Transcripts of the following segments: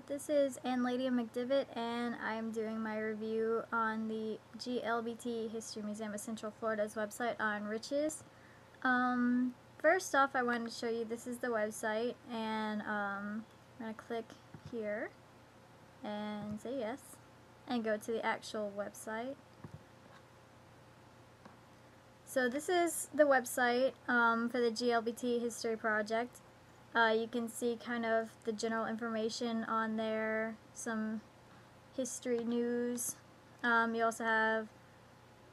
This is Ann Lady McDivitt, and I'm doing my review on the GLBT History Museum of Central Florida's website on riches. First off, I wanted to show you this is the website, and I'm going to click here and say yes, and go to the actual website. So this is the website for the GLBT History Project. You can see kind of the general information on there, some history news. You also have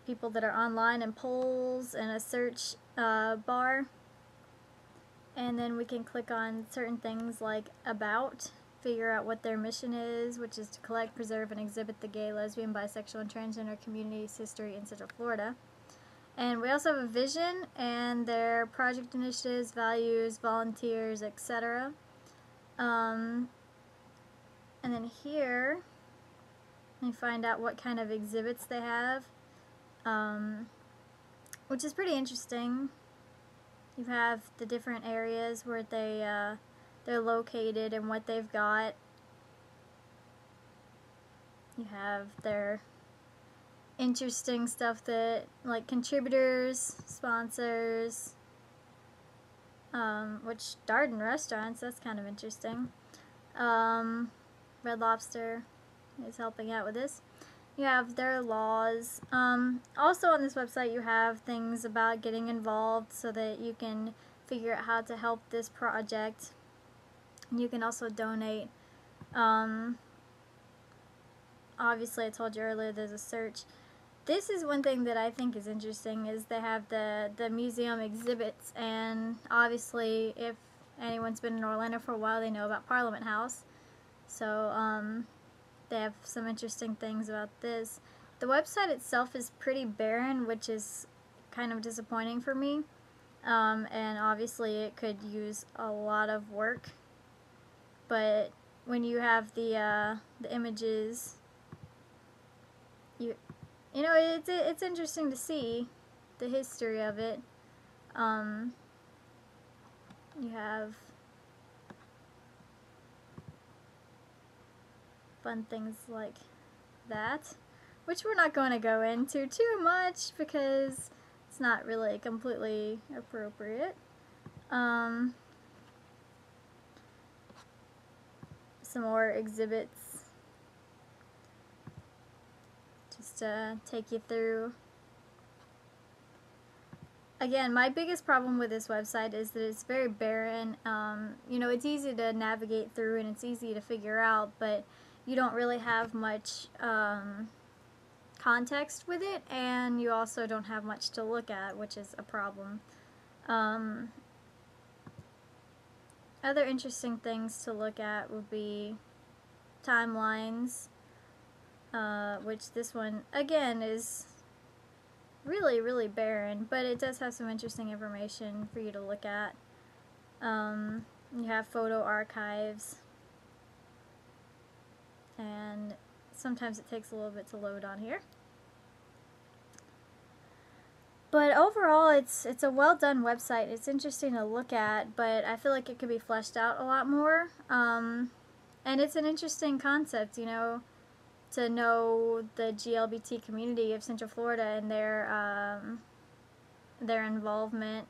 people that are online and polls and a search bar. And then we can click on certain things like about, figure out what their mission is, which is to collect, preserve, and exhibit the gay, lesbian, bisexual, and transgender community's history in Central Florida. And we also have a vision and their project initiatives, values, volunteers, etc. And then here, you find out what kind of exhibits they have, which is pretty interesting. You have the different areas where they're located and what they've got. You have their interesting stuff that, like, contributors, sponsors, which Darden restaurants, that's kind of interesting. Red Lobster is helping out with this. You have their laws. Also on this website you have things about getting involved so that you can figure out how to help this project. You can also donate. Obviously I told you earlier there's a search. This is one thing that I think is interesting, is they have the museum exhibits, and obviously if anyone's been in Orlando for a while they know about Parliament House. So they have some interesting things about this. The website itself is pretty barren, which is kind of disappointing for me, and obviously it could use a lot of work, but when you have the images, you know, it's interesting to see the history of it. You have fun things like that, which we're not going to go into too much because it's not really completely appropriate. Some more exhibits just to take you through. Again, my biggest problem with this website is that it's very barren. You know, it's easy to navigate through and it's easy to figure out, but you don't really have much context with it, and you also don't have much to look at, which is a problem. Other interesting things to look at would be timelines, which this one, again, is really barren, but it does have some interesting information for you to look at. You have photo archives, and sometimes it takes a little bit to load on here. But overall, it's a well done website. It's interesting to look at, but I feel like it could be fleshed out a lot more. And it's an interesting concept, you know, to know the GLBT community of Central Florida and their involvement.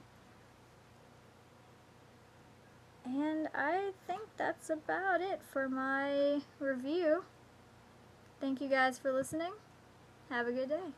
And I think that's about it for my review. Thank you guys for listening. Have a good day.